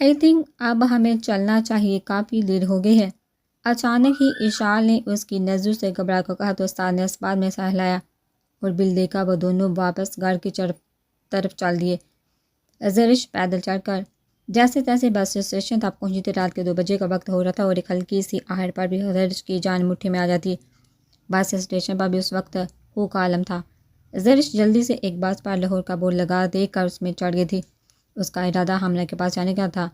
I think اب ہمیں چلنا چاہیے، کافی دیر ہو گئی ہے۔ اچانک ہی اشال نے اس کی نظروں سے گھبرا کر کہا تو استاد نے اسباب میں سہ لایا اور بل دیکھا۔ وہ دونوں واپس گھر کی طرف چل دیے۔ زرش پیدل چڑھ کر جیسے تیسے بس اسٹیشن تک پہنچی تھی۔ رات کے 2 بجے کا وقت ہو رہا تھا اور ایک ہلکی سی آہٹ پر بھی زرش کی جان مٹھی میں آ جاتی۔ بس اسٹیشن پر بھی اس وقت ہو کا عالم تھا۔ زرش جلدی سے ایک بس پر لاہور کا بورڈ لگا دیکھ کر اس میں چڑھ گئی تھی۔ اس کا ارادہ حاملہ کے پاس جانے کا تھا۔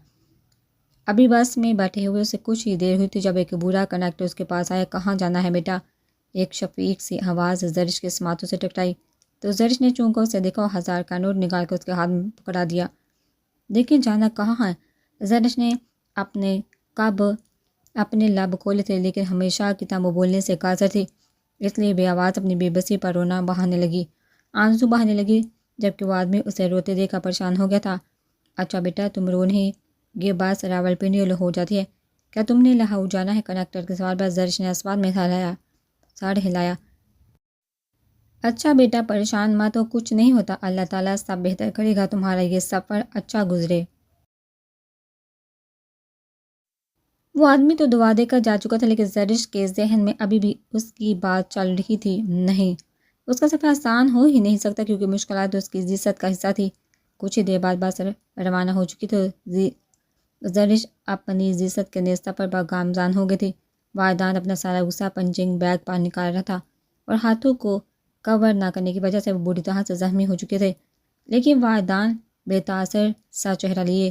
ابھی بس میں بیٹھے ہوئے اسے کچھ ہی دیر ہوئی تھی جب ایک بوڑھا کنڈکٹر اس کے پاس آیا۔ کہاں جانا ہے بیٹا؟ ایک شفیق سی آواز زرش کے سماعتوں سے ٹکرائی تو زرش نے چونکہ اسے دیکھا اور 1000 کا نوٹ نکال کر اس کے ہاتھ میں پکڑا دیا۔ دیکھیں جانا کہاں ہے؟ زرش نے اپنے لب کھولے تھے لیکن ہمیشہ کی طرح وہ بولنے سے قاصر تھی، اس لیے بے آواز اپنی بے بسی پر رونا بہانے لگی، آنسو بہانے لگی، جبکہ وہ آدمی اسے روتے دیکھ کر پریشان ہو گیا تھا۔ اچھا بیٹا تم رو نہیں، یہ بس راولپنڈی اور لاہور جاتی ہے، کیا تم نے لاہور جانا ہے؟ کنڈکٹر کے سوال پر زرش نے اسباب میں سر ہلایا۔ اچھا بیٹا پریشان مت ہو، کچھ نہیں ہوتا، اللہ تعالیٰ سب بہتر کرے گا، تمہارا یہ سفر اچھا گزرے۔ وہ آدمی تو دعا دے کر جا چکا تھا لیکن زرش کے ذہن میں ابھی بھی اس کی بات چل رہی تھی۔ نہیں، اس کا سفر آسان ہو ہی نہیں سکتا کیونکہ مشکلات اس کی زیست کا حصہ تھی۔ کچھ ہی دیر بعد بس روانہ ہو چکی تو زرش اپنی زیست کے نئے سفر پر گامزن ہو گئی تھی۔ والدان اپنا سارا غصہ پنچنگ بیگ پر نکال رہا تھا اور ہاتھوں کو کور نہ کرنے کی وجہ سے وہ بری طرح سے زخمی ہو چکے تھے، لیکن والدان بے تاثر سا چہرہ لیے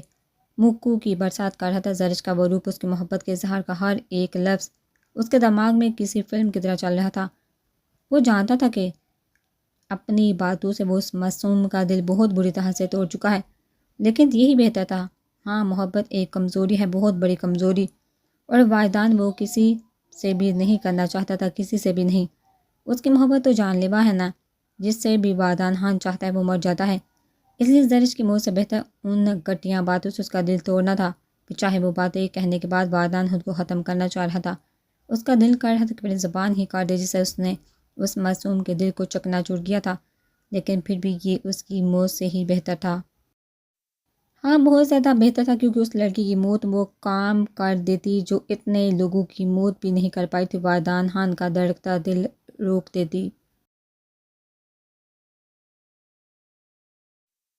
مکو کی برسات کر رہا تھا۔ زرش کا وہ روپ، اس کی محبت کے اظہار کا ہر ایک لفظ اس کے دماغ میں کسی فلم کی طرح چل رہا تھا۔ وہ جانتا تھا کہ اپنی باتوں سے وہ اس معصوم کا دل بہت بری طرح سے توڑ چکا ہے، لیکن یہی بہتر تھا۔ ہاں محبت ایک کمزوری ہے، بہت بڑی کمزوری، اور والدان وہ کسی سے بھی نہیں کرنا چاہتا تھا، کسی سے بھی نہیں۔ اس کی محبت تو جان لیوا ہے نا، جس سے بھی والدان ہاں چاہتا ہے وہ مر جاتا ہے۔ اس لیے زرش کی موت سے بہتر ان گھٹیا باتوں سے اس کا دل توڑنا تھا، کہ چاہے وہ باتیں کہنے کے بعد والدان خود کو ختم کرنا چاہ رہا تھا۔ اس کا دل کر رہا تھا کہ اپنی زبان ہی کاٹ دے، جسے اس نے اس معصوم کے دل کو چکنا چور کیا تھا، لیکن پھر بھی یہ اس کی موت سے ہی بہتر تھا۔ ہاں بہت زیادہ بہتر تھا، کیونکہ اس لڑکی کی موت وہ کام کر دیتی جو اتنے لوگوں کی موت بھی نہیں کر پائی تھی، والدان خان کا دھڑکتا دل روک دیتی۔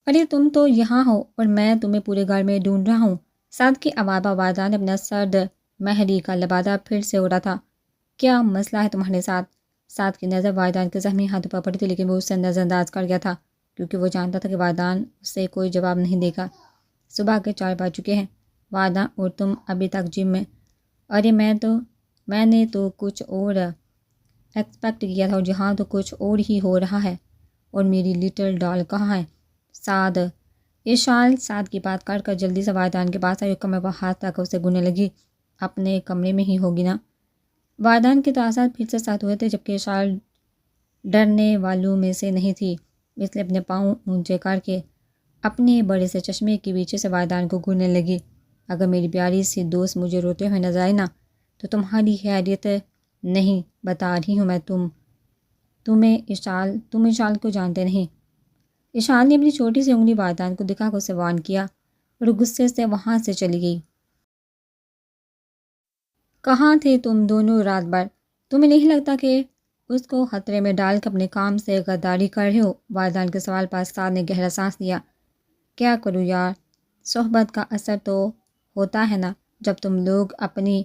ارے تم تو یہاں ہو اور میں تمہیں پورے گھر میں ڈھونڈ رہا ہوں۔ ساتھ کی آواز پر والدان نے اپنا سرد مہری کا لبادہ پھر سے اڑا تھا۔ کیا مسئلہ ہے تمہارے ساتھ؟ ساتھ کی نظر والدان کے زخمی ہاتھوں پر پڑی تھی، لیکن وہ اس سے نظر انداز کر گیا تھا کیونکہ وہ جانتا تھا کہ والدان اسے کوئی جواب نہیں دے گا۔ صبح کے 4 بج چکے ہیں والدان، اور تم ابھی تک جم میں؟ ارے میں نے تو کچھ اور ایکسپیکٹ کیا تھا، اور جہاں تو کچھ اور ہی ہو رہا ہے۔ اور میری لٹل ڈال کہاں ہے؟ سعد۔ اشال سعد کی بات کر کر جلدی سے والدان کے پاس آئی اور کمر پر ہاتھ رکھ کر اسے گھورنے لگی۔ اپنے کمرے میں ہی ہوگی نا؟ والدان کے تاثرات پھر سے سخت ہوئے تھے، جبکہ اشال ڈرنے والوں میں سے نہیں تھی، اس لیے اپنے پاؤں اونچے کر کے اپنے بڑے سے چشمے کے پیچھے سے والدان کو گھورنے لگی۔ اگر میری پیاری سی دوست مجھے روتے ہوئے نظر آئی نا تو تمہاری خیریت نہیں بتا رہی ہوں میں، تم اشال کو جانتے نہیں۔ اشال نے اپنی چھوٹی سی انگلی والدان کو دکھا کر اسے وارن کیا اور غصے سے وہاں سے چلی گئی۔ کہاں تھے تم دونوں رات بھر؟ تمہیں نہیں لگتا کہ اس کو خطرے میں ڈال کر اپنے کام سے غداری کر رہے ہو؟ والدان کے سوال پر سعد نے گہرا سانس لیا۔ کیا کروں یار، صحبت کا اثر تو ہوتا ہے نا، جب تم لوگ اپنی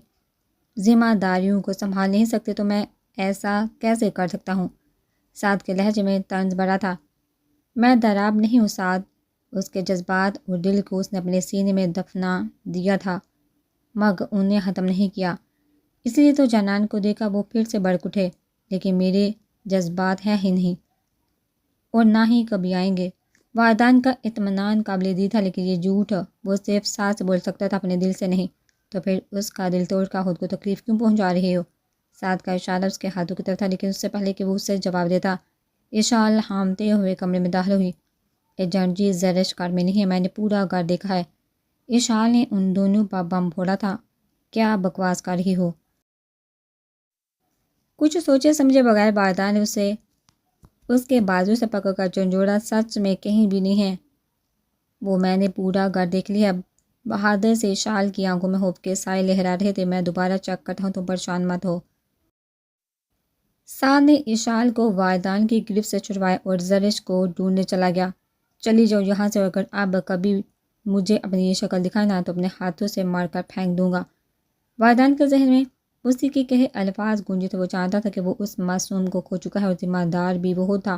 ذمہ داریوں کو سنبھال نہیں سکتے تو میں ایسا کیسے کر سکتا ہوں؟ سعد کے لہجے میں طنز بھرا تھا۔ میں دراب نہیں ہوں سعد، اس کے جذبات اور دل کو اس نے اپنے سینے میں دفنا دیا تھا مگر انہیں ختم نہیں کیا، اس لیے تو جنان کو دیکھا وہ پھر سے بھڑک اٹھے، لیکن میرے جذبات ہیں ہی نہیں اور نہ ہی کبھی آئیں گے۔ والدان کا اطمینان قابل دید تھا، لیکن یہ جھوٹ وہ صرف ساتھ سے بول سکتا تھا، اپنے دل سے نہیں۔ تو پھر اس کا دل توڑ کر خود کو تکلیف کیوں پہنچا رہے ہو؟ سعد کا اشارہ اس کے ہاتھوں کی طرف تھا، لیکن اس سے پہلے کہ وہ اسے جواب دیتا اشال ہامتے ہوئے کمرے میں داخل ہوئی۔ ایجنٹ جی زرش گھر میں نہیں ہے، میں نے پورا گھر دیکھا ہے۔ اشال نے ان دونوں پر بم پھوڑا تھا۔ کیا بکواس کر رہی ہو؟ کچھ سوچے سمجھے بغیر والدان نے اسے اس کے بازو سے پکڑ کر جھنجھوڑا۔ سچ میں کہیں بھی نہیں ہے وہ، میں نے پورا گھر دیکھ لیا، بہادر سے اشال کی آنکھوں میں خوف کے سائے لہرا رہے تھے۔ میں دوبارہ چیک کرتا ہوں، تم پریشان مت ہو۔ سعد نے اشال کو والدان کی گرفت سے چھڑوایا اور زرش کو ڈھونڈنے چلا گیا۔ چلی جاؤ یہاں سے، اگر اب کبھی مجھے اپنی یہ شکل دکھائے نا تو اپنے ہاتھوں سے مار کر پھینک دوں گا۔ والدان کے ذہن میں اسی کے کہے الفاظ گونجے تھے۔ وہ جانتا تھا کہ وہ اس معصوم کو کھو چکا ہے اور ذمہ دار بھی وہ تھا۔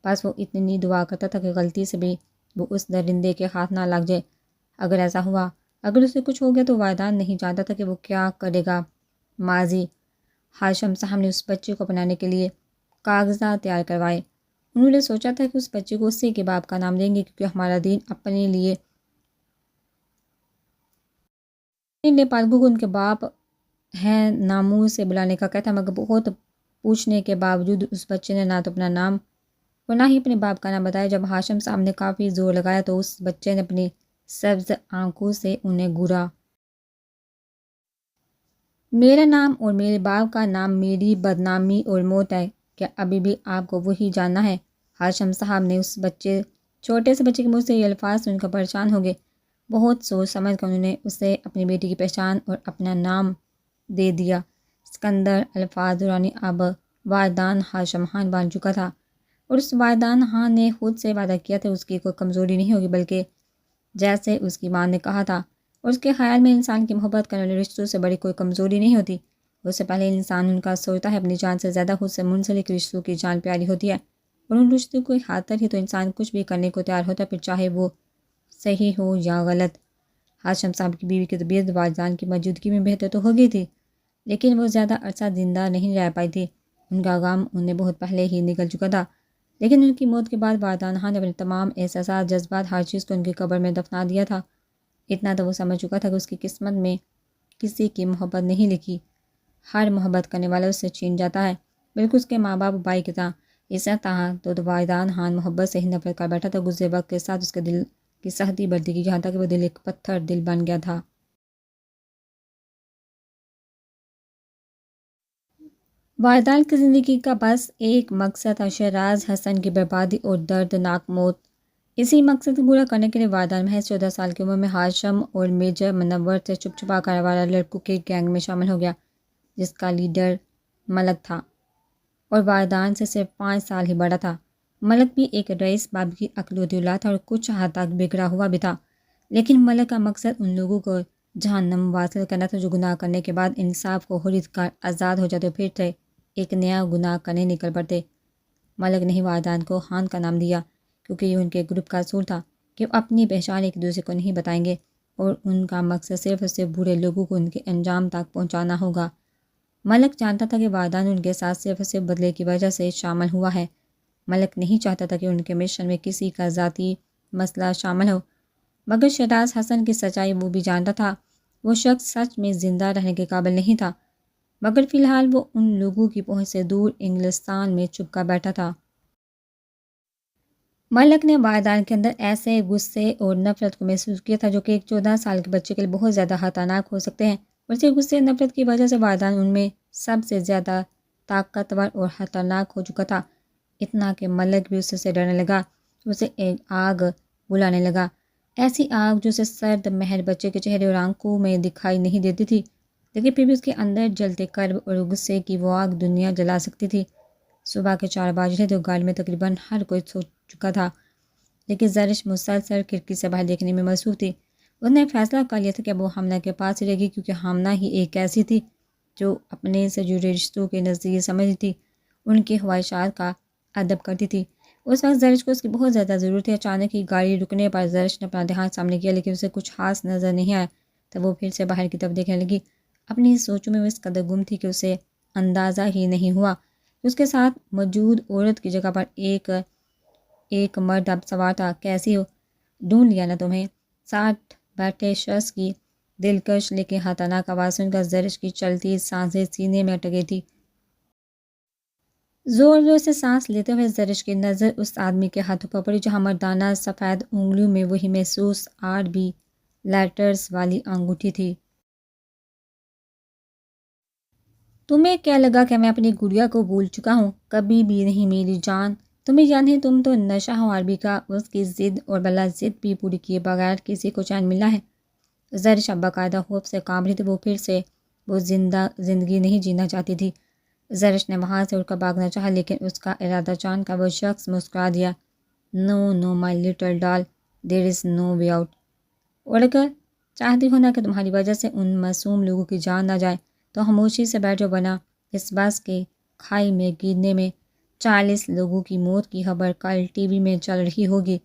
بس وہ اتنی دعا کرتا تھا کہ غلطی سے بھی وہ اس درندے کے ہاتھ نہ لگ جائے۔ اگر ایسا ہوا، اگر اسے کچھ ہو گیا تو والدان نہیں جانتا تھا کہ وہ کیا کرے گا۔ ماضی ہاشم صاحب نے اس بچے کو اپنانے کے لیے کاغذات تیار کروائے۔ انہوں نے سوچا تھا کہ اس بچے کو اسی کے باپ کا نام دیں گے، کیونکہ ہمارا دین اپنے لیے پالگو کو ان کے باپ ہیں ناموس سے بلانے کا کہتا ہے، مگر بہت پوچھنے کے باوجود اس بچے نے نہ تو اپنا نام اور نہ ہی اپنے باپ کا نام بتایا۔ جب ہاشم صاحب نے کافی زور لگایا تو اس بچے نے اپنی سبز آنکھوں سے انہیں گھورا۔ میرا نام اور میرے باپ کا نام میری بدنامی اور موت ہے، کیا ابھی بھی آپ کو وہی جاننا ہے؟ ہاشم صاحب نے اس چھوٹے سے بچے کے منہ سے یہ الفاظ سن کر پریشان ہو گئے۔ بہت سوچ سمجھ کر انہوں نے اسے اپنی بیٹی کی پہچان اور اپنا نام دے دیا۔ سکندر الفاظ دورانی اب والدان ہاشم خان بن چکا تھا، اور اس والدان خان نے خود سے وعدہ کیا تھا اس کی کوئی کمزوری نہیں ہوگی، بلکہ جیسے اس کی ماں نے کہا تھا، اور اس کے خیال میں انسان کی محبت کرنے والے رشتوں سے بڑی کوئی کمزوری نہیں ہوتی۔ اس سے پہلے انسان ان کا سوچتا ہے اپنی جان سے زیادہ خود سے منسلک رشتوں کی جان پیاری ہوتی ہے، اور ان رشتوں کو خاطر ہی تو انسان کچھ بھی کرنے کو تیار ہوتا ہے، پھر چاہے وہ صحیح ہو یا غلط۔ ہاشم صاحب کی بیوی کی طبیعت والدان کی موجودگی میں بہتر تو ہو گئی تھی، لیکن وہ زیادہ عرصہ زندہ نہیں رہ پائی تھی۔ ان کا غم انہیں بہت پہلے ہی نکل چکا تھا، لیکن ان کی موت کے بعد والدان خان نے اپنے تمام احساسات، جذبات، ہر چیز کو ان کی قبر میں دفنا دیا تھا۔ اتنا تو وہ سمجھ چکا تھا کہ اس کی قسمت میں کسی کی محبت نہیں لکھی، ہر محبت کرنے والا اس سے چھین جاتا ہے، بالکل اس کے ماں باپ بھائی کی طرح۔ اس طرح تو والدان خان محبت سے ہی نفرت کر بیٹھا تھا۔ گزرے وقت کے ساتھ اس کے دل کی سختی بڑھتی گئی، یہاں تک کہ وہ دل ایک پتھر دل بن گیا تھا۔ والدان کی زندگی کا بس ایک مقصد تھا، شہراز حسن کی بربادی اور دردناک موت۔ اسی مقصد کو پورا کرنے کے لیے والدان محض 14 سال کی عمر میں ہاشم اور میجر منور سے چھپ چھپا کر آوارہ لڑکوں کے گینگ میں شامل ہو گیا، جس کا لیڈر ملک تھا، اور والدان سے صرف 5 سال ہی بڑا تھا۔ ملک بھی ایک رئیس باب کی اکلوتی اولاد تھا اور کچھ حد تک بگڑا ہوا بھی تھا، لیکن ملک کا مقصد ان لوگوں کو جہنم واصل کرنا تھا جو گناہ کرنے کے بعد انصاف کو خرید کر آزاد ہو جاتے، پھر سے ایک نیا گناہ کرنے نکل پڑتے۔ ملک نے ہی والدان کو خان کا نام دیا، کیونکہ یہ ان کے گروپ کا اصول تھا کہ وہ اپنی پہچان ایک دوسرے کو نہیں بتائیں گے، اور ان کا مقصد صرف اور صرف برے لوگوں کو ان کے انجام تک پہنچانا ہوگا۔ ملک جانتا تھا کہ والدان ان کے ساتھ صرف اور صرف بدلے کی وجہ سے شامل ہوا ہے۔ ملک نہیں چاہتا تھا کہ ان کے مشن میں کسی کا ذاتی مسئلہ شامل ہو، مگر شہراز حسن کی سچائی وہ بھی جانتا تھا۔ وہ شخص سچ میں زندہ رہنے کے قابل نہیں تھا، مگر فی الحال وہ ان لوگوں کی پہنچ سے دور انگلستان میں چھپ کر بیٹھا تھا۔ ملک نے والدان کے اندر ایسے غصے اور نفرت کو محسوس کیا تھا جو کہ ایک 14 سال کے بچے کے لیے بہت زیادہ خطرناک ہو سکتے ہیں، اور اسی غصے اور نفرت کی وجہ سے والدان ان میں سب سے زیادہ طاقتور اور خطرناک ہو چکا تھا، اتنا کہ ملک بھی اس سے ڈرنے لگا۔ اسے ایک آگ بلانے لگا، ایسی آگ جو اسے سرد مہر بچے کے چہرے اور آنکھوں میں دکھائی نہیں دیتی تھی، لیکن پھر بھی اس کے اندر جلتے کرب اور غصے کی وہ آگ دنیا جلا سکتی تھی۔ صبح کے 4 بج رہے تھے اور گاڑی میں تقریباً ہر کوئی سو چکا تھا، لیکن زرش مسلسل کھڑکی سے باہر دیکھنے میں مصروف تھی۔ اس نے فیصلہ کر لیا تھا کہ وہ حمنہ کے پاس ہی رہے گی، کیونکہ حمنہ ہی ایک ایسی تھی جو اپنے سے جڑے رشتوں کے نزدیک سمجھتی تھی، ان کی خواہشات کا ادب کرتی تھی۔ اس وقت زرش کو اس کی بہت زیادہ ضرورت تھی۔ اچانک ہی گاڑی رکنے پر زرش نے اپنا دھیان سامنے کیا، لیکن اسے کچھ خاص نظر نہیں آیا، تو وہ پھر سے باہر کی طرف دیکھنے لگی۔ اپنی سوچوں میں وہ اس قدر گم تھی کہ اسے اندازہ ہی نہیں ہوا کہ اس کے ساتھ موجود عورت کی جگہ پر ایک مرد اب سوار تھا۔ کیسی ہو؟ ڈھونڈ لیا نا تمہیں؟ ساتھ بیٹھے شخص کی دلکش لیکن خطرناک آواز سن کر زرش کی چلتی سانسیں سینے میں اٹک گئی تھی۔ زور زور سے سانس لیتے ہوئے زرش کی نظر اس آدمی کے ہاتھوں پر پڑی، جہاں مردانہ سفید انگلیوں میں وہی محسوس RB لیٹرز والی انگوٹھی تھی۔ تمہیں کیا لگا کہ میں اپنی گڑیا کو بھول چکا ہوں؟ کبھی بھی نہیں میری جان، تمہیں یاد ہے تم تو نشہ ہو RB کا، اس کی ضد اور بلا ضد بھی پوری کیے بغیر کسی کو چین ملا ہے؟ زرش اب باقاعدہ خوف سے کانپ رہی تھی، وہ پھر سے وہ زندگی نہیں جینا چاہتی تھی۔ زرش نے وہاں سے اٹھ کر بھاگنا چاہا، لیکن اس کا ارادہ جان کا وہ شخص مسکرا دیا۔ نو نو مائی لٹل ڈال، دیر از نو وے آؤٹ۔ اور اگر چاہتی ہو نا کہ تمہاری وجہ سے ان معصوم لوگوں کی جان نہ جائے تو خاموشی سے بیٹھ جاؤ، بنا اس بس کے کھائی میں گرنے میں 40 لوگوں کی موت کی خبر کل ٹی وی میں چل رہی ہوگی۔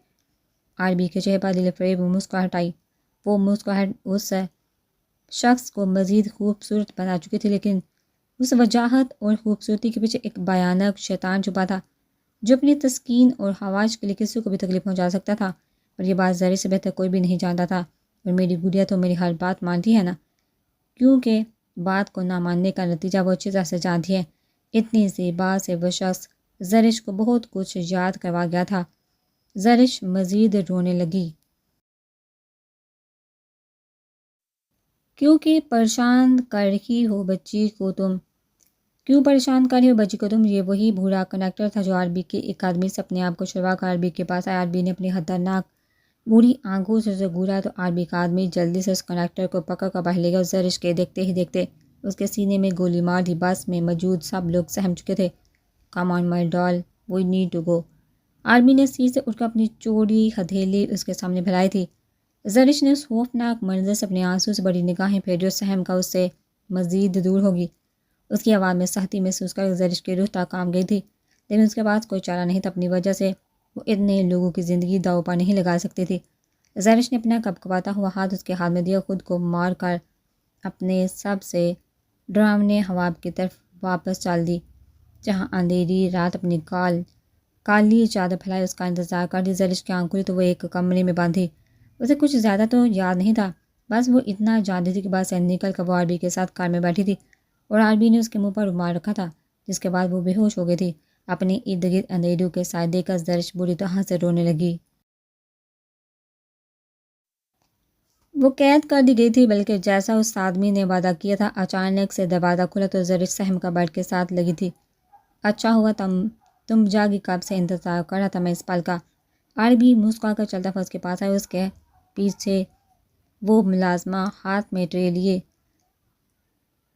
عربی کے چہرے پر دل فریب مسکراہٹ آئی۔ وہ مسکراہٹ اس شخص کو مزید خوبصورت بنا چکی تھی، لیکن اس وجاہت اور خوبصورتی کے پیچھے ایک بھیانک شیطان چھپا تھا جو اپنی تسکین اور خواہش کے لیے کسی کو بھی تکلیف پہنچا سکتا تھا۔ اور یہ بات زری سے بہتر کوئی بھی نہیں جانتا تھا۔ اور میری گڑیا تو میری ہر بات مانتی ہے نا، کیونکہ بات کو نہ ماننے کا نتیجہ وہ اچھی طرح سے جانتی ہے۔ اتنی سی بات سے وہ شخص زرش کو بہت کچھ یاد کروا گیا تھا۔ زرش مزید رونے لگی۔ کیونکہ پریشان کر رہی ہو بچی کو تم، کیوں پریشان کر رہی ہو بچی کو تم؟ یہ وہی بوڑھا کنڈکٹر تھا جو عربی کے ایک آدمی سے اپنے آپ کو چھڑوا کر عربی کے پاس آیا۔ عربی نے اپنی خطرناک بوڑھی آنکھوں سے اسے گھورا تو عربی کا آدمی جلدی سے اس کنڈکٹر کو پکڑ کر باہر لے گیا۔ زرش کے دیکھتے ہی دیکھتے اس کے سینے میں گولی مار دی۔ بس میں موجود سب لوگ سہم چکے تھے۔ کم آن مائی ڈال، وی نیڈ ٹو گو۔ عربی نے سیٹ سے اٹھ کر اپنی چوڑی ہتھیلی اس کے سامنے پھیلائی تھی۔ زرش نے اس خوفناک منظر سے اپنے آنسوں سے بڑی نگاہیں پھیری اور سہم کا اس سے مزید دور ہوگی۔ اس کی آواز میں سختی محسوس کر زرش کی روح تک کانپ گئی تھی، لیکن اس کے پاس کوئی چارہ نہیں تھا۔ اپنی وجہ سے وہ اتنے لوگوں کی زندگی داؤ پر نہیں لگا سکتی تھی۔ زرش نے اپنا کپکپاتا ہوا ہاتھ اس کے ہاتھ میں دیا، خود کو مار کر اپنے سب سے ڈراونے خواب کی طرف واپس چل دی، جہاں اندھیری رات اپنی کالی چادر پھیلائے اس کا انتظار کر دی۔ زرش کی آنکھ کھلی تو وہ ایک کمرے میں بند تھی۔ اسے کچھ زیادہ تو یاد نہیں تھا، بس وہ اتنا جانتی تھی کہ بس سے نکل کر وہ عربی کے ساتھ کار میں بیٹھی تھی اور عربی نے اس کے منہ پر رومال رکھا تھا، جس کے بعد وہ بے ہوش ہو گئی تھی۔ اپنے ارد گرد اندھیریوں کے سائے دیکھ کر زرش بری طرح سے رونے لگی۔ وہ قید کر دی گئی تھی، بلکہ جیسا اس آدمی نے وعدہ کیا تھا۔ اچانک سے دروازہ کھلا تو زرش سہم کا بیڈ کے ساتھ لگی تھی۔ اچھا ہوا تم جاگی، کب سے انتظار کر رہا تھا میں اس پل کا۔ عربی مسکرا کر چلتا ہوا اس کے پاس آیا۔ اس کے پیچھے وہ ملازمہ ہاتھ میں ٹرے لیے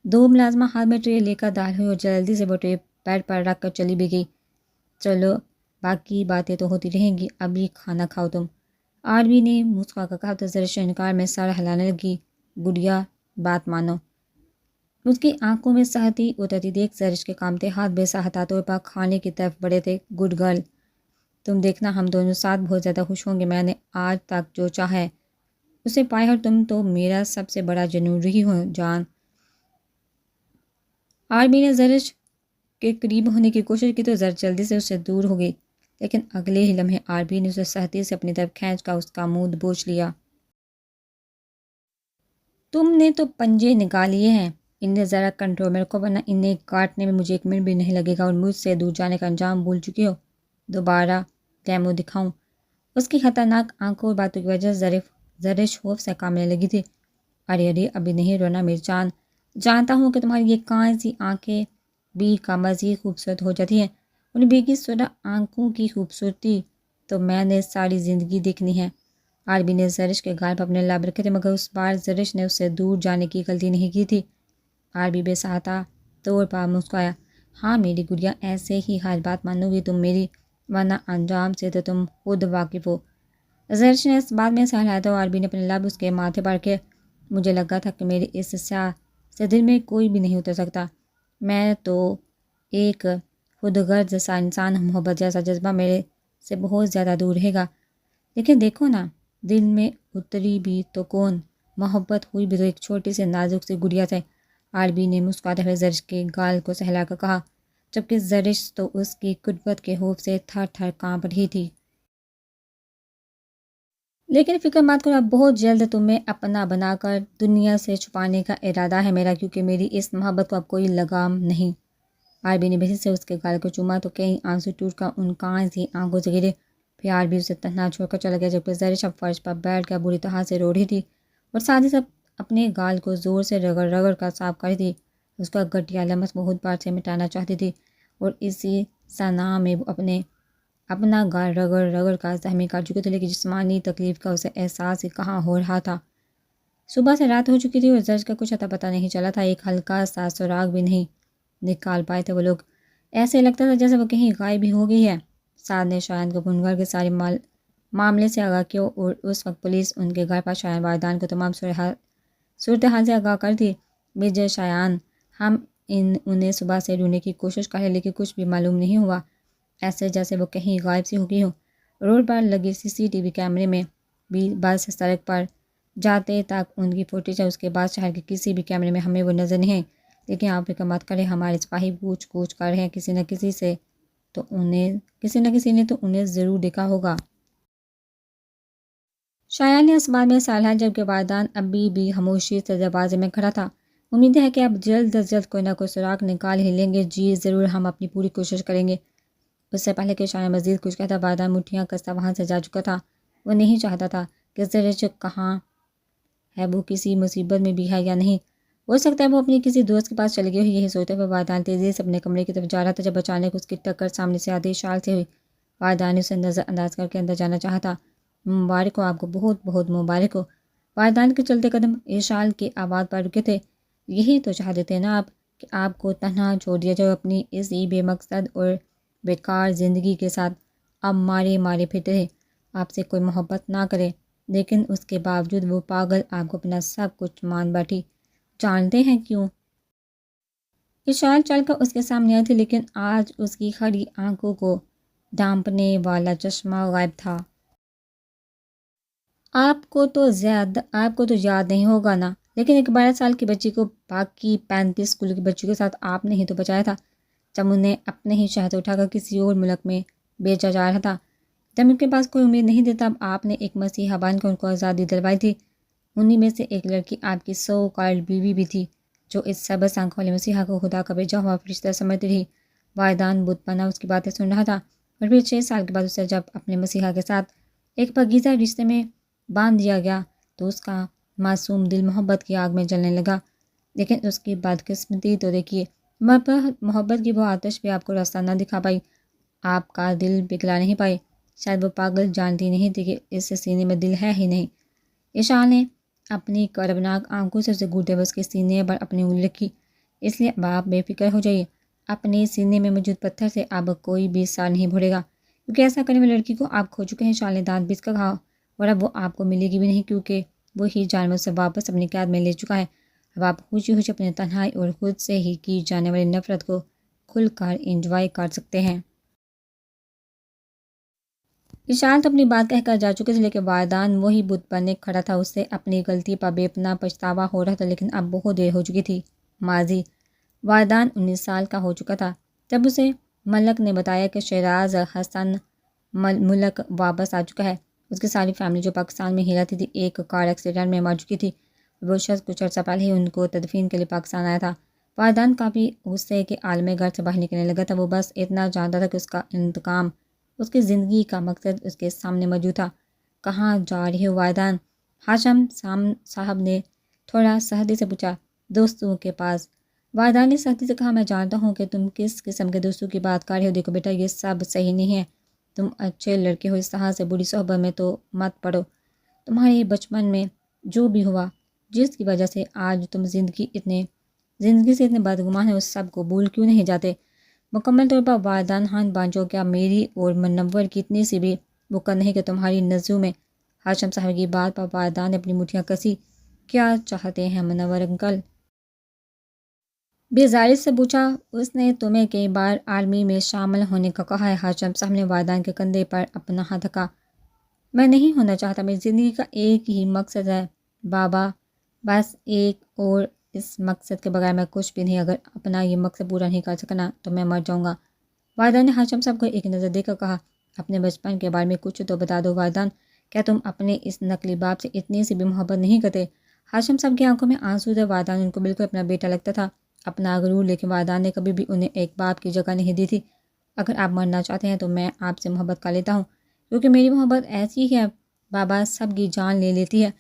دو ملازمہ ہاتھ میں ٹرے لے کر داخل ہوئی اور جلدی سے وہ ٹرے بیڈ پر رکھ کر چلی بھی گئی۔ چلو باقی باتیں تو ہوتی رہیں گی، ابھی کھانا کھاؤ تم، عربی نے مسکرا کر کہا تو زرش انکار میں سر ہلانے لگی۔ گڑیا بات مانو۔ اس کی آنکھوں میں سختی اترتی دیکھ زرش کے کانپتے ہاتھ بے ساختہ طور پر کھانے کی طرف بڑھے تھے۔ گڈ گرل، تم دیکھنا ہم دونوں ساتھ بہت زیادہ خوش ہوں گے۔ میں نے آج تک جو چاہا ہے اسے پایا اور تم تو میرا سب سے بڑا جنون رہی ہو جان۔ عربی نے زرش کے قریب ہونے کی کوشش کی تو زرش جلدی سے اس سے دور ہو گئی، لیکن اگلے ہی لمحے عربی نے اسے سختی سے اپنی طرف کھینچ کر اس کا منہ دبوچ لیا۔ تم نے تو پنجے نکال لیے ہیں، انہیں ذرا کنٹرول میں رکھو ورنہ انہیں کاٹنے میں مجھے ایک منٹ بھی نہیں لگے گا اور مجھ سے دور جانے کا انجام بھول چکی ہو۔ دوبارہ ڈیمو دکھاؤں؟ اس کی خطرناک آنکھوں اور باتوں کی وجہ سے زرش خوف سے کانپنے لگی تھی۔ ارے ابھی نہیں رونا میری جان، جانتا ہوں کہ تمہاری یہ کان سی آنکھیں بھی کا مزید خوبصورت ہو جاتی ہیں، ان بیگی سوڈا آنکھوں کی خوبصورتی تو میں نے ساری زندگی دیکھنی ہے۔ عربی نے زرش کے گال پر اپنے لب رکھے تھے، مگر اس بار زرش نے اس سے دور جانے کی غلطی نہیں کی تھی۔ عربی بے ساختہ طور پر مسکرایا۔ ہاں میری گڑیا، ایسے ہی ہر بات مانو گی تم میری، ورنہ انجام سے تو تم خود واقف ہو۔ زرش نے اس بات میں سر ہلایا تھا اور عربی نے اپنے لب اس کے ماتھے پر رکھے۔ مجھے لگا تھا کہ میرے اس سیاہ سے دل میں کوئی بھی نہیں اتر سکتا۔ میں تو ایک خود غرض سا انسان ہوں، محبت جیسا جذبہ میرے سے بہت زیادہ دور رہے گا۔ لیکن دیکھو نا، دل میں اتری بھی تو کون، محبت ہوئی بھی تو ایک چھوٹی سی نازک سی گڑیا سے۔ عربی نے مسکراتے ہوئے زرش کے گال کو سہلا کر کہا، جبکہ زرش تو اس کی قوت کے خوف سے تھر تھر کانپ رہی تھی۔ لیکن فکر مت کرو، اب بہت جلد تمہیں اپنا بنا کر دنیا سے چھپانے کا ارادہ ہے میرا، کیونکہ میری اس محبت کو اب کوئی لگام نہیں۔ عربی نے بحث سے اس کے گال کو چوما تو کئی آنسو ٹوٹ کر ان کان سی آنکھوں سے گرے۔ پھر عربی اسے تنہا چھوڑ کر چلا گیا، جبکہ زرش اب فرش پر بیٹھ کر بری طرح سے رو رہی تھی اور ساتھ ہی سب اپنے گال کو زور سے رگڑ رگڑ کر صاف کر رہی تھی۔ اس کا گھٹیا لمس بہت بار سے مٹانا چاہتی تھی اور اسی ثنا میں وہ اپنا گال رگڑ رگڑ کر زخمی کر چکی تھی، لیکن جسمانی تکلیف کا اسے احساس ہی کہاں ہو رہا تھا۔ صبح سے رات ہو چکی تھی اور زرج کا کچھ اتا پتہ نہیں چلا تھا، ایک ہلکا سا سراغ بھی نہیں نکال پائے تھے وہ لوگ، ایسے لگتا تھا جیسے وہ کہیں غائب ہی ہو گئی ہے۔ سعد نے شایان کو گھنگھر کے سارے معاملے سے آگاہ کیا اور اس وقت پولیس ان کے گھر پر شایان والدان کو تمام صورتحال سے آگاہ کر دی۔ میجر شایان، ہم انہیں صبح سے ڈھونڈنے کی کوشش کر رہے لیکن کچھ بھی معلوم نہیں ہوا، ایسے جیسے وہ کہیں غائب سی ہو گئی ہوں۔ روڈ پر لگے CCTV کیمرے میں بھی بس سڑک پر جاتے تک ان کی فوٹیج ہے، اس کے بعد شہر کے کسی بھی کیمرے میں ہمیں وہ نظر نہیں، لیکن آپ فکر مت کریں، ہمارے سپاہی پوچھ گچھ کر رہے ہیں، کسی نہ کسی نے تو انہیں ضرور دیکھا ہوگا۔ شایان نے اس بات میں سالہ جبکہ والدان ابھی بھی خاموشی سے دروازے میں کھڑا تھا۔ امید ہے کہ اب جلد از جلد کوئی نہ کوئی سراغ نکال ہی لیں گے۔ جی ضرور، ہم اپنی پوری کوشش کریں گے۔ اس سے پہلے کہ شایان مزید کچھ کہتا، والدان مٹھیاں کستا وہاں سے جا چکا تھا۔ وہ نہیں چاہتا تھا کہ زرج کہاں ہے، وہ کسی مصیبت میں بھی ہے یا نہیں، ہو سکتا ہے وہ اپنی کسی دوست کے پاس چلی گئی ہو۔ یہی سوچتے ہوئے والدان تیزی سے اپنے کمرے کی طرف جا رہا تھا جب اچانک اس کی ٹکر سامنے سے آتی اشال سے ہوئی۔ والدان نے اسے نظر انداز کر کے اندر جانا چاہا۔ مبارک ہو آپ کو، بہت بہت مبارک ہو۔ والدان کے چلتے قدم اشال کی آواز پر رکے تھے۔ یہی تو چاہتے تھے نا آپ، کہ آپ کو تنہا چھوڑ دیا جائے اپنی اس بے مقصد اور بیکار زندگی کے ساتھ۔ آپ مارے مارے پھرتے تھے، آپ سے کوئی محبت نہ کرے، لیکن اس کے باوجود وہ پاگل آپ کو اپنا سب کچھ مان بیٹھی۔ جانتے ہیں کیوں؟ اشال چل کر اس کے سامنے آئی تھی، لیکن آج اس کی کھڑی آنکھوں کو ڈھانپنے والا چشمہ غائب تھا۔ آپ کو تو یاد نہیں ہوگا نا، لیکن ایک 12 سال کی بچی کو باقی 35 اسکول کی بچیوں کے ساتھ آپ نے ہی تو بچایا تھا، جب انہیں اپنے ہی شہر سے اٹھا کر کسی اور ملک میں بیچا جا رہا تھا، جب ان کے پاس کوئی امید نہیں تھی، تب آپ نے ایک مسیحا بن کر ان کو آزادی دلوائی تھی۔ انہی میں سے ایک لڑکی آپ کی سو کالڈ بیوی بھی تھی، جو اس سبز آنکھوں والے مسیحا کو خدا کا بھیجا ہوا فرشتہ سمجھتی رہی۔ والدان بت بنا اس کی باتیں سن رہا تھا، اور پھر 6 سال کے بعد اسے جب اپنے مسیحا کے ساتھ ایک پاکیزہ رشتے میں باندھ دیا گیا تو اس کا معصوم دل محبت کی آگ میں جلنے لگا۔ لیکن اس کی بدقسمتی تو دیکھیے، محبت کی وہ آتش بھی آپ کو راستہ نہ دکھا پائی، آپ کا دل پگھلا نہیں پائی۔ شاید وہ پاگل جانتی نہیں تھی کہ اس سینے میں دل ہے ہی نہیں۔ اشال نے اپنی کربناک آنکھوں سے اسے گھورتے ہوئے اس کے سینے پر اپنی انگلی رکھی۔ اس لیے اب آپ بے فکر ہو جائیے، اپنے سینے میں موجود پتھر سے اب کوئی بھی سار نہیں بھرے گا، کیونکہ ایسا کرنے میں لڑکی کو آپ کھو چکے ہیں۔ اشال نے دانت پیس کر کہا، اور اب وہ آپ کو ملے گی بھی نہیں، کیونکہ وہی جانور سے واپس اپنی قید میں لے چکا ہے۔ اب آپ خوشی خوشی اپنے تنہائی اور خود سے ہی کی جانے والی نفرت کو کھل کر انجوائے کر سکتے ہیں۔ اشال تو اپنی بات کہہ کر جا چکے تھے، لیکن والدان وہی بت بنے کھڑا تھا۔ اس سے اپنی غلطی پر بے پناہ پچھتاوا ہو رہا تھا، لیکن اب بہت دیر ہو چکی تھی۔ ماضی والدان 19 سال کا ہو چکا تھا جب اسے ملک نے بتایا کہ شیراز حسن ملک واپس آ چکا ہے۔ اس کی ساری فیملی جو پاکستان میں ہی رہتی تھی ایک کار ایکسیڈنٹ میں مر چکی تھی۔ وہ شخص کچھ عرصہ پہلے ہی ان کو تدفین کے لیے پاکستان آیا تھا۔ والدان کافی غصے کے عالمے گھر سے باہر نکلنے لگا تھا۔ وہ بس اتنا جانتا تھا کہ اس کا انتقام، اس کی زندگی کا مقصد اس کے سامنے موجود تھا۔ کہاں جا رہے ہو والدان؟ ہاشم صاحب نے تھوڑا سختی سے پوچھا۔ دوستوں کے پاس، والدان نے سختی سے کہا۔ میں جانتا ہوں کہ تم کس قسم کے دوستوں کی بات کر رہے ہو۔ دیکھو بیٹا، یہ سب صحیح نہیں ہے، تم اچھے لڑکے ہو، اس طرح سے بری صحبت میں تو مت پڑو۔ تمہارے بچپن میں جو بھی ہوا، جس کی وجہ سے آج تم زندگی سے اتنے بدگمان ہیں، اس سب کو بھول کیوں نہیں جاتے؟ مکمل طور پر والدان ہان بانجو، کیا میری اور منور کی اتنی سی بھی وقت نہیں کہ تمہاری نظروں میں؟ ہاشم صاحب کی بات پر والدان نے اپنی مٹھیاں کسی۔ کیا چاہتے ہیں منور انکل؟ بیزاری سے پوچھا۔ اس نے تمہیں کئی بار آرمی میں شامل ہونے کا کہا ہے۔ ہاشم صاحب نے والدان کے کندھے پر اپنا ہاتھ رکھا۔ میں نہیں ہونا چاہتا، میری زندگی کا ایک ہی مقصد ہے بابا، بس ایک، اور اس مقصد کے بغیر میں کچھ بھی نہیں۔ اگر اپنا یہ مقصد پورا نہیں کر سکنا تو میں مر جاؤں گا۔ والدان نے ہاشم صاحب کو ایک نظر دے کر کہا، اپنے بچپن کے بارے میں کچھ تو بتا دو والدان، کیا تم اپنے اس نقلی باپ سے اتنی سی بھی محبت نہیں کرتے؟ ہاشم صاحب کی آنکھوں میں آنسو تھے۔ والدان ان کو بالکل اپنا بیٹا لگتا تھا، اپنا غرور، لیکن والدان نے کبھی بھی انہیں ایک باپ کی جگہ نہیں دی تھی۔ اگر آپ مرنا چاہتے ہیں تو میں آپ سے محبت کر لیتا ہوں، کیونکہ میری محبت ایسی ہے بابا، سب کی جان لے لیتی ہے۔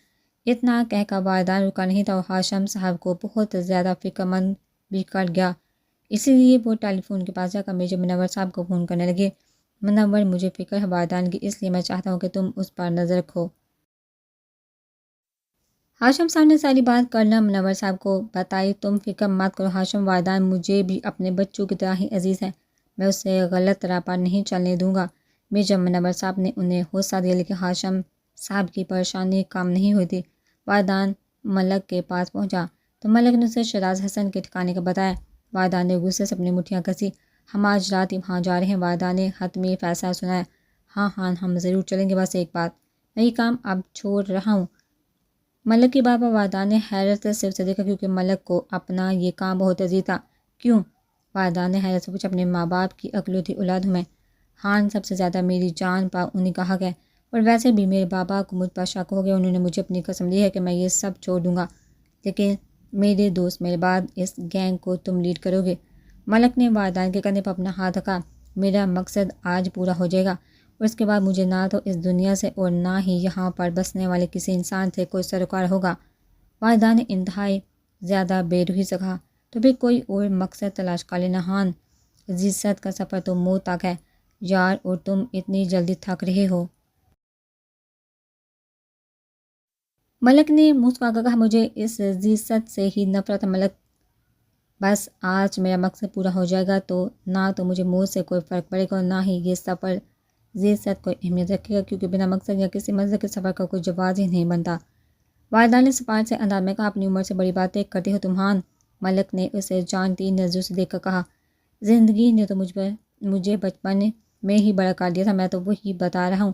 اتنا کہہ کر والدان رکا نہیں تھا، اور ہاشم صاحب کو بہت زیادہ فکر مند بھی کر گیا۔ اسی لیے وہ ٹیلی فون کے پاس جا کر میجر منور صاحب کو فون کرنے لگے۔ منور، مجھے فکر ہے والدان کی، اس لیے میں چاہتا ہوں کہ تم اس پر نظر رکھو۔ ہاشم صاحب نے ساری بات کرنا منور صاحب کو بتائی۔ تم فکر مت کرو ہاشم، والدان مجھے بھی اپنے بچوں کی طرح ہی عزیز ہے، میں اسے غلط راہ پر نہیں چلنے دوں گا۔ میجر منور صاحب نے انہیں حوصلہ دیا، لیکن ہاشم صاحب کی پریشانی کم نہیں ہوئی تھی۔ والدان ملک کے پاس پہنچا تو ملک نے اسے شیراز حسن کے ٹھکانے کا بتایا۔ والدان نے غصے سے اپنی مٹھیاں کسی۔ ہم آج رات ہی وہاں جا رہے ہیں، والدان نے حتمی فیصلہ سنایا۔ ہاں ہاں ہم ضرور چلیں گے، بس ایک بات، میں یہ کام اب چھوڑ رہا ہوں۔ ملک کی بات پر والدان نے حیرت سے صرف سے دیکھا، کیونکہ ملک کو اپنا یہ کام بہت عزیز تھا۔ کیوں؟ والدان نے حیرت سے پوچھا۔ اپنے ماں باپ کی اکلوتی اولاد ہوں میں، خان سب سے زیادہ میری جان پر انہیں کا حق ہے، اور ویسے بھی میرے بابا کو مجھ پر شک ہو گیا، انہوں نے مجھے اپنی قسم دی ہے کہ میں یہ سب چھوڑ دوں گا، لیکن میرے دوست میرے بعد اس گینگ کو تم لیڈ کرو گے۔ ملک نے والدان کے کندھے پر اپنا ہاتھ رکھا۔ میرا مقصد آج پورا ہو جائے گا، اور اس کے بعد مجھے نہ تو اس دنیا سے اور نہ ہی یہاں پر بسنے والے کسی انسان سے کوئی سروکار ہوگا۔ والدان نے انتہائی زیادہ بے روحی سے کہا، تو پھر کوئی اور مقصد تلاش کر لینا خان، عزت کا سفر تو موت تک ہے یار، اور تم اتنی جلدی تھک رہے ہو۔ ملک نے مسکرا کر کہا، مجھے اس عزت سے ہی نفرت ہے ملک، بس آج میرا مقصد پورا ہو جائے گا تو نہ تو مجھے موت سے کوئی فرق پڑے گا اور نہ ہی یہ سفر عزت کوئی اہمیت رکھے گا، کیونکہ بنا مقصد یا کسی منزل کے سفر کا کوئی جواز ہی نہیں بنتا۔ والدان نے سفارت سے انداز میں کہا، اپنی عمر سے بڑی باتیں کرتے ہو تم خان۔ ملک نے اسے جانتی نظروں سے دیکھ کر کہا، زندگی نے تو مجھے بچپن میں ہی بڑا کر دیا تھا، میں تو وہی بتا رہا ہوں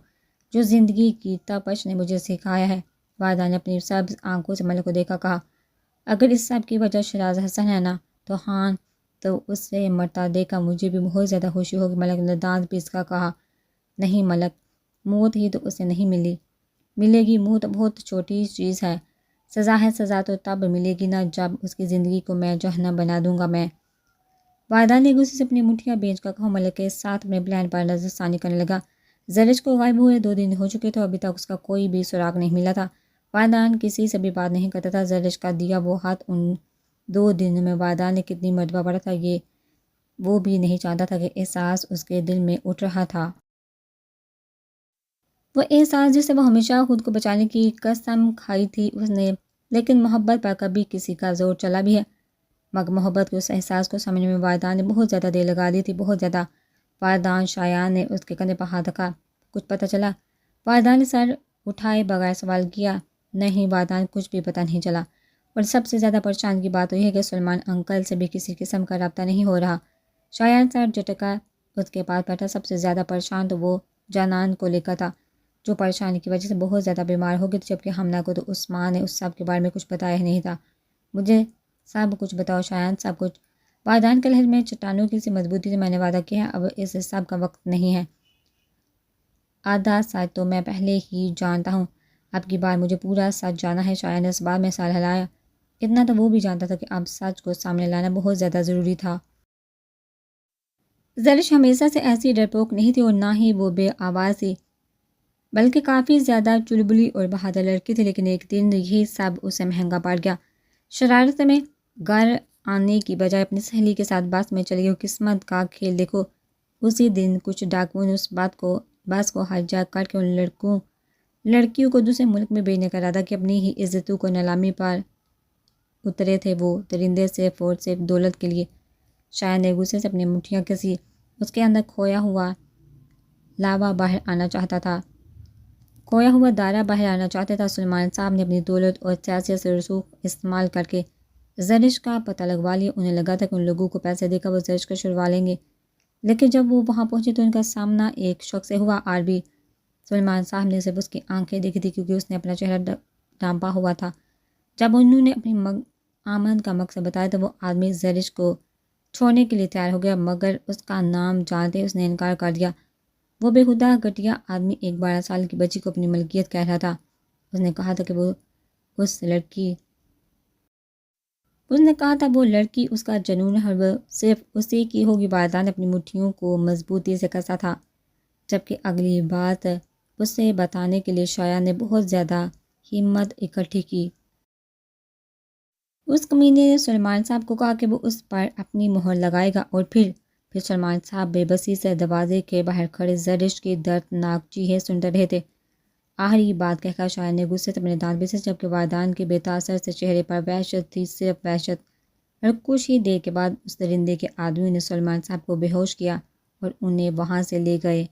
جو زندگی کی تپش نے مجھے سکھایا ہے۔ والدان نے اپنی سبز آنکھوں سے ملک کو دیکھا، کہا، اگر اس سب کی وجہ شیراز حسن ہے نا تو خان، تو اس سے مرتا دیکھ کر مجھے بھی بہت زیادہ خوشی ہوگی۔ ملک نے دانت پیس کر کہا، نہیں ملک، موت ہی تو اسے نہیں ملے گی، موت بہت چھوٹی چیز ہے، سزا ہے، سزا تو تب ملے گی نا جب اس کی زندگی کو میں جہنم بنا دوں گا میں۔ والدان نے غصے سے اپنی مٹھیاں بھیج کر کہا، ملک کے ساتھ اپنے پلان پر نظر ثانی کرنے لگا۔ زرش کو غائب ہوئے 2 دن ہو چکے تھے، ابھی تک اس کا کوئی بھی سراغ نہیں ملا تھا۔ والدان کسی سے بھی بات نہیں کرتا تھا۔ زرش کا دیا وہ ہاتھ ان 2 دنوں میں والدان نے کتنی مرتبہ پڑھا تھا، یہ وہ بھی نہیں چاہتا تھا کہ احساس اس کے دل میں اٹھ رہا تھا، وہ احساس جس سے وہ ہمیشہ خود کو بچانے کی قسم کھائی تھی اس نے، لیکن محبت پر کبھی کسی کا زور چلا بھی ہے، مگر محبت کے اس احساس کو سمجھنے میں والدان نے بہت زیادہ دیر لگا دی تھی، بہت زیادہ۔ والدان شایان نے اس کے کندھے پر ہاتھ رکھا، کچھ پتہ چلا؟ والدان نے سر اٹھائے بغیر سوال کیا۔ نہیں والدان، کچھ بھی پتہ نہیں چلا، اور سب سے زیادہ پریشان کی بات یہ ہے کہ سلمان انکل سے بھی کسی قسم کا رابطہ نہیں ہو رہا۔ شایان سر جھٹکا اس کے پاس بیٹھا۔ سب سے زیادہ پریشان تو وہ جانان کو لے کر تھا، جو پریشانی کی وجہ سے بہت زیادہ بیمار ہو گئی تھی، جبکہ حمنہ کو تو اس ماں نے اس سب کے بارے میں کچھ بتایا ہی نہیں تھا۔ مجھے سب کچھ بتاؤ شایان، سب کچھ۔ والدان کے لہجے میں چٹانوں کی سی مضبوطی سے، میں نے وعدہ کیا ہے، اب اس سب کا وقت نہیں ہے، آدھا سچ تو میں پہلے ہی جانتا ہوں، اب کی بار مجھے پورا سچ جانا ہے۔ شایان نے اس بات میں سر ہلایا، اتنا تو وہ بھی جانتا تھا کہ اب سچ کو سامنے لانا بہت زیادہ ضروری تھا۔ زرش ہمیشہ سے ایسی ڈرپوک نہیں تھی، اور نہ ہی وہ بے آواز تھی، بلکہ کافی زیادہ چلبلی اور بہادر لڑکی تھی، لیکن ایک دن یہی سب اسے مہنگا پڑ گیا۔ شرارت میں گھر آنے کی بجائے اپنی سہیلی کے ساتھ بس میں چلی گئی۔ قسمت کا کھیل دیکھو، اسی دن کچھ ڈاکوؤں نے اس بس کو ہائی جیک کر کے ان لڑکیوں کو دوسرے ملک میں بھیجنے کا ارادہ کیا۔ اپنی ہی عزتوں کو نیلامی پر اترے تھے وہ درندے صرف اور صرف دولت کے لیے۔ شاید نے غصے سے اپنی مٹھیاں کسی، اس کے اندر کھویا ہوا لاوا باہر آنا چاہتا تھا، کھویا ہوا دارا باہر آنا چاہتا تھا۔ سلمان صاحب نے اپنی دولت اور سیاست سے رسوخ استعمال کر کے زرش کا پتہ لگوا لیا۔ انہیں لگا تھا کہ ان لوگوں کو پیسے دے کر وہ زرش کو چھڑوا لیں گے، لیکن جب وہ وہاں پہنچے تو ان کا سامنا ایک شخص سے ہوا، عربی۔ سلمان صاحب نے صرف اس کی آنکھیں دیکھی تھی، کیونکہ اس نے اپنا چہرہ ڈھانپا ہوا تھا۔ جب انہوں نے اپنی آمد کا مقصد بتایا تو وہ آدمی زرش کو چھوڑنے کے لیے تیار ہو گیا، مگر اس کا نام جانتے اس نے انکار کر دیا۔ وہ بے خدا گھٹیا آدمی ایک 12 سال کی بچی کو اپنی ملکیت کہہ رہا تھا۔ اس نے کہا تھا وہ لڑکی اس کا جنون ہے، وہ صرف اسی کی ہوگی۔ والدان نے اپنی مٹھیوں کو مضبوطی سے کسا تھا، جبکہ اگلی بات اسے بتانے کے لیے شایان نے بہت زیادہ ہمت اکٹھی کی۔ اس کمینے نے سلمان صاحب کو کہا کہ وہ اس پر اپنی مہر لگائے گا، اور پھر سلمان صاحب بے بسی سے دروازے کے باہر کھڑے زرش کی دردناک چیخیں سنتے رہے تھے۔ آخری بات کہہ کر شاعر نے غصے سے اپنے دانت پیسے، جبکہ والدین کے بے تاثر سے چہرے پر وحشت تھی، صرف وحشت۔ اور کچھ ہی دیر کے بعد اس درندے کے آدمیوں نے سلیمان صاحب کو بے ہوش کیا اور انہیں وہاں سے لے گئے۔